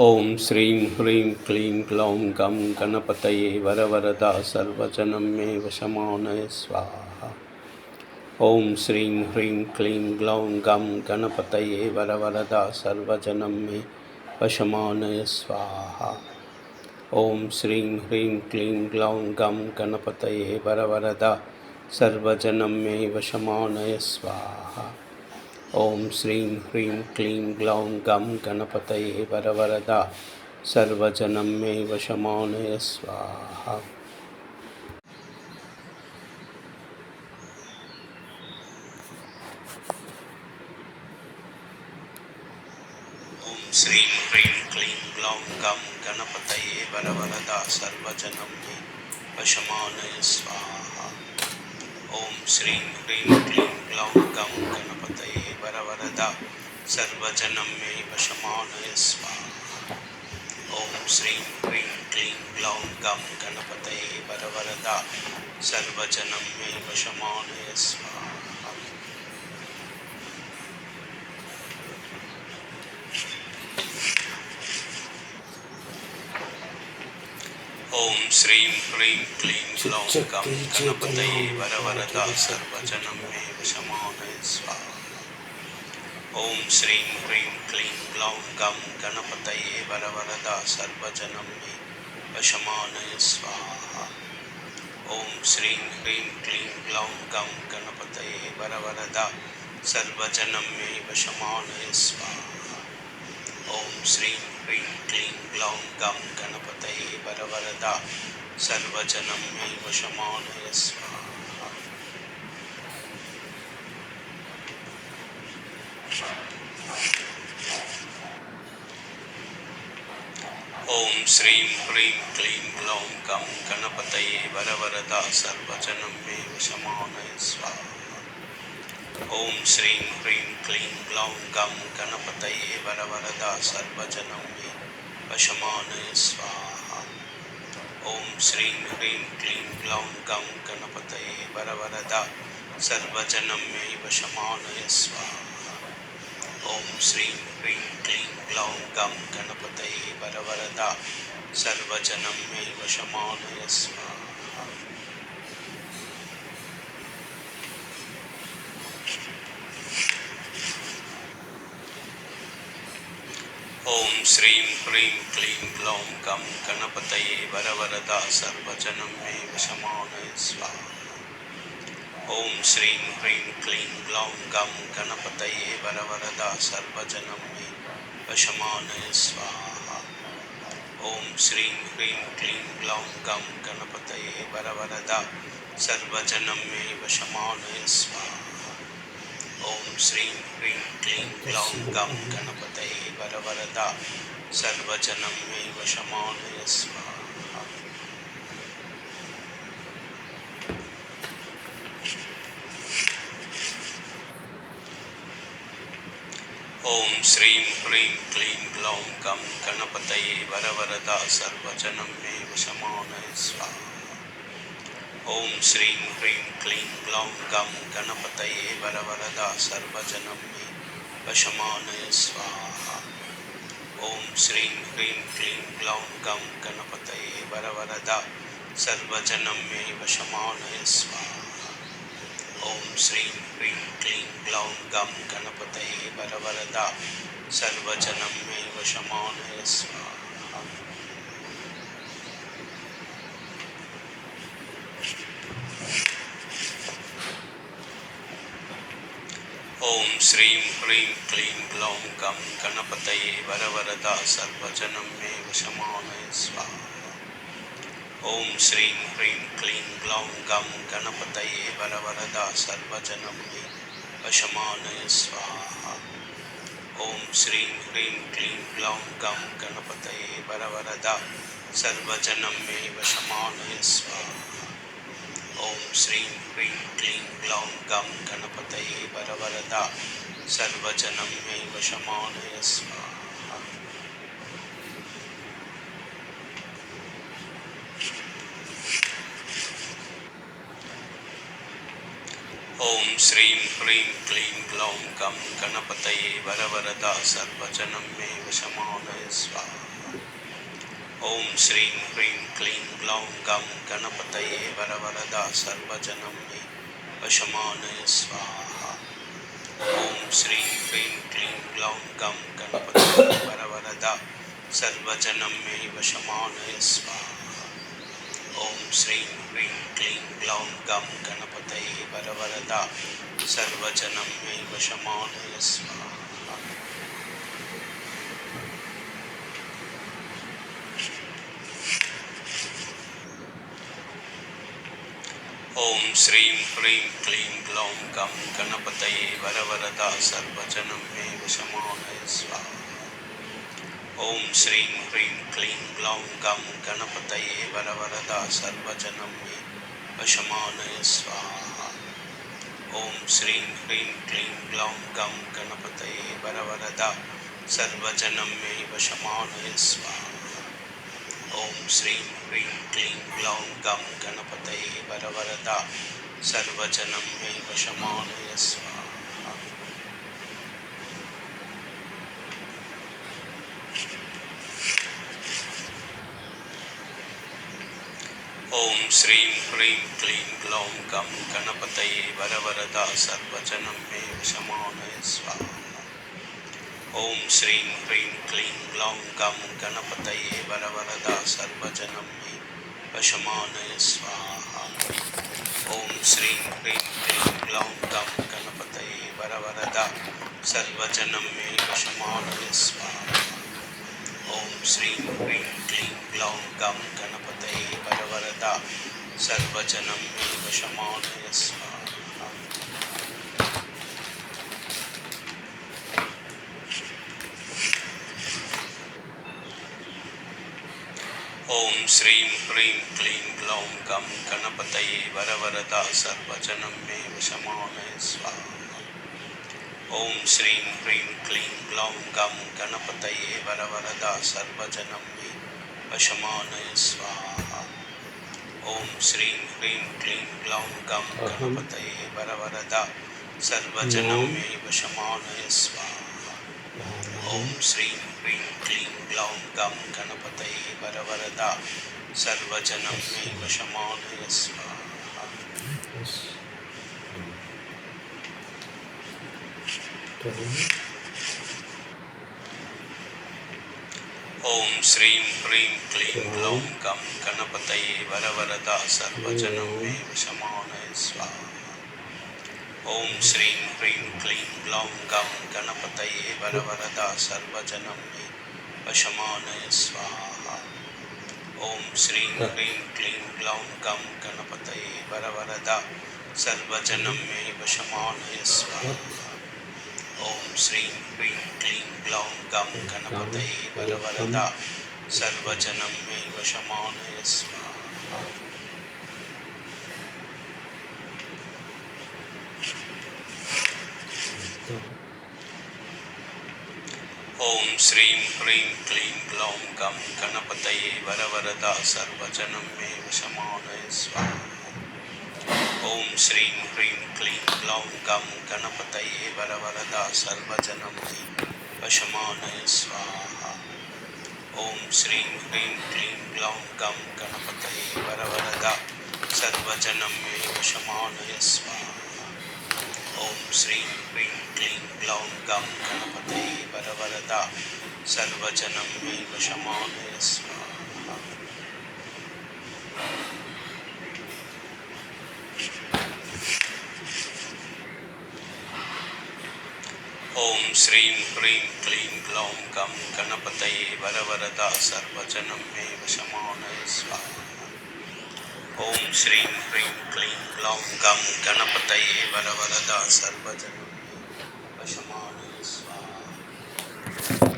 ओम श्रीं ह्रीं क्लीं ग्लौं गं गणपतये वरवरदा सर्वजनं मे वशमानय स्वाहा। ओम श्रीं ह्रीं क्लीं ग्लौं गं गणपतये वरवरदा सर्वजनं मे वशमानय स्वाहा। ओम श्रीं ह्रीं क्लीं ग्लौं गं गणपतये वरवरदा सर्वजनं मे वशमानय स्वाहा। ओम श्रीं ह्रीं क्लीं ग्लौं गं गणपतये वरवरदा सर्वजनं मे वशमानय स्वाहा। ओम श्रीं ह्रीं क्लीं ग्लौं गं गणपतये वरवरदा सर्वजनं मे वशमानय स्वाहा। ओम श्रीं ह्रीं क्लीं ग्लौं गं गणपतये वरवरदा सर्वजनं मे वशमानय स्वाहा। ओम श्रीं ह्रीं क्लीं ग्लौं गं गणपतये वरवरदा सर्वजनं मे वशमानय स्वाहा। ओम श्रीं ह्रीं क्लीं ग्लौं गं गणपतये वरवरदा सर्वजनं मे वशमानय स्वाहा। ओम श्रीं ह्रीं क्लीं ग्लौं गं गणपतये वरवरदा सर्वजनं मे वशमानय स्वाहा। ओम श्रीं ह्रीं क्लीं ग्लौं गं गणपतये वरवरदा सर्वजनं मे वशमानय स्वाहा। ओम श्रीं ह्रीं क्लीं ग्लौं गं गणपतये वरवरदा सर्वजनं मे वशमानय स्वाहा। ओम श्रीं ह्रीं क्लीं ग्लौं गं गणपतये वरवरदा सर्वजनं मे वशमानय स्वाहा। ओम श्रीं ह्रीं क्लीं ग्लौं गं गणपतये वरवरदा सर्वजनं मे वशमानय स्वाहा। ओम श्रीं ह्रीं क्लीं ग्लौं गं गणपतये वरवरदा सर्वजनं मे वशमानय स्वाहा। ओम श्रीं ह्रीं क्लीं ग्लौं गं गणपतये वरवरदा सर्वजनं मे वशमानय स्वाहा। ओम श्रीं ह्रीं क्लीं ग्लौं गं गणपतये वरवरदा सर्वजनं मे वशमानय स्वाहा। ओम श्रीं ह्रीं क्लीं ग्लौं गं गणपतये वरवरदा सर्वजनं मे वशमानय स्वाहा। ओम श्रीं ह्रीं क्लीं ग्लौं गं गणपतये वरवरदा सर्वजनं मे वशमानय स्वाहा। ओम श्रीं ह्रीं क्लीं ग्लौं गं गणपतये वरवरदा सर्वजनं मे वशमानय स्वाहा। ओम श्रीं ह्रीं क्लीं ग्लौं गं गणपतये वरवरदा सर्वजनं मे वशमानय स्वाहा। ओम श्रीं ह्रीं क्लीं ग्लौं गं गणपतये वरवरदा सर्वजनं मे वशमानय स्वाहा। ओम श्रीं ह्रीं क्लीं ग्लौं गं गणपतये वरवरदा सर्वजनं मे वशमानय स्वाहा। ओम श्रीं ह्रीं क्लीं ग्लौं गं गणपतये वरवरदा सर्वजनं मे वशमानय स्वाहा। ओम श्रीं ह्रीं क्लीं ग्लौं गं गणपतये वरवरदा सर्वजनं मे वशमानय स्वाहा। ओम श्रीं ह्रीं क्लीं ग्लौं गं गणपतये वरवरदा सर्वजनं मे वशमानय स्वाहा। ओम श्रीं ह्रीं क्लीं ग्लौं गं गणपतये वरवरदा सर्वजनं मे वशमानय स्वाहा। ओम श्रीं ह्रीं क्लीं ग्लौं गं गणपतये वरवरदा सर्वजनं मे वशमानय स्वाहा। ओम श्रीं ह्रीं क्लीं ग्लौं गं गणपतये वरवरदा सर्वजनं मे वशमानय स्वाहा। ॐ श्रीं ह्रीं क्लीं ग्लौं गं गणपतये वरवरदा सर्वजनं मे वशमानय स्वाहा। ॐ श्रीं ह्रीं क्लीं ग्लौं गं गणपतये वरवरदा सर्वजनं मे वशमानय स्वाहा। ॐ श्रीं ह्रीं क्लीं ग्लौं गं गणपतये वरवरदा सर्वजनं मे वशमानय स्वाहा। ॐ श्रीं ह्रीं क्लीं ग्लौं गं गणपतये वरवरदा सर्वजनं मे वशमानय स्वाहा। ॐ श्रीं ह्रीं क्लीं ग्लौं गं गणपतये वरवरदा सर्वजनं मे वशमानय स्वाहा। ॐ श्रीं ह्रीं क्लीं ग्लौं गं गणपतये वरवरदा सर्वजनं मे वशमानय स्वाहा। ॐ श्रीं ह्रीं क्लीं ग्लौं गं गणपतये वरवरदा सर्वजनं मे वशमानय स्वाहा। ॐ श्रीं ह्रीं क्लीं ग्लौं गं गणपतये वरवरदा सर्वजनं मे वशमानय स्वाहा। ॐ श्रीं ह्रीं क्लीं ग्लौं गं गणपतये वरवरदा सर्वजनं मे वशमानय स्वाहा। ॐ श्रीं ह्रीं क्लीं ग्लौं गं गणपतये वरवरदा सर्वजनं मे वशमानय स्वाहा। ॐ श्रीं ह्रीं क्लीं ग्लौं गं गणपतये वरवरदा सर्वजनं मे वशमानय स्वाहा। ॐ श्रीं ह्रीं क्लीं ग्लौं गं गणपतये वरवरदा सर्वजनं मे वशमानय स्वाहा। ॐ श्रीं ह्रीं क्लीं ग्लौं गं गणपतये वरवरदा सर्वजनं मे वशमानय स्वाहा। ॐ श्रीं ह्रीं क्लीं ग्लौं गं गणपतये वरवरदा सर्वजनं मे वशमानय स्वाहा। ॐ श्रीं ह्रीं क्लीं ग्लौं गं गणपतये वरवरदा सर्वजनं मे वशमानय स्वाहा। ॐ श्रीं ह्रीं क्लीं ग्लौं गं गणपतये वरवरदा सर्वजनं मे वशमानय स्वाहा। ॐ श्रीं ह्रीं क्लीं ग्लौं गं गणपतये वरवरदा सर्वजनं मे वशमानय स्वाहा। ॐ श्रीं ह्रीं क्लीं ग्लौं गं गणपतये वरवरदा सर्वजनं मे वशमानय स्वाहा। ॐ श्रीं ह्रीं क्लीं ग्लौं गं गणपतये वरवरदा सर्वजनं मे वशमानय स्वाहा। ॐ श्रीं ह्रीं क्लीं ग्लौं गं गणपतये वरवरदा सर्वजनं मे वशमानय स्वाहा। ॐ श्रीं ह्रीं क्लीं ग्लौं गं गणपतये वरवरदा सर्वजनं मे वशमानय स्वाहा। ॐ श्रीं ह्रीं क्लीं ग्लौं गं गणपतये वरवरदा सर्वजनं मे वशमानय स्वाहा। ॐ श्रीं ह्रीं क्लीं ग्लौं गं गणपतये वरवरदा सर्वजनं मे वशमानय स्वाहा। ॐ श्रीं ह्रीं क्लीं ग्लौं गं गणपतये वरवरदा सर्वजनं मे वशमानय स्वाहा। ॐ श्रीं ह्रीं क्लीं ग्लौं गं गणपतये वरवरदा सर्वजनं मे वशमानय स्वाहा।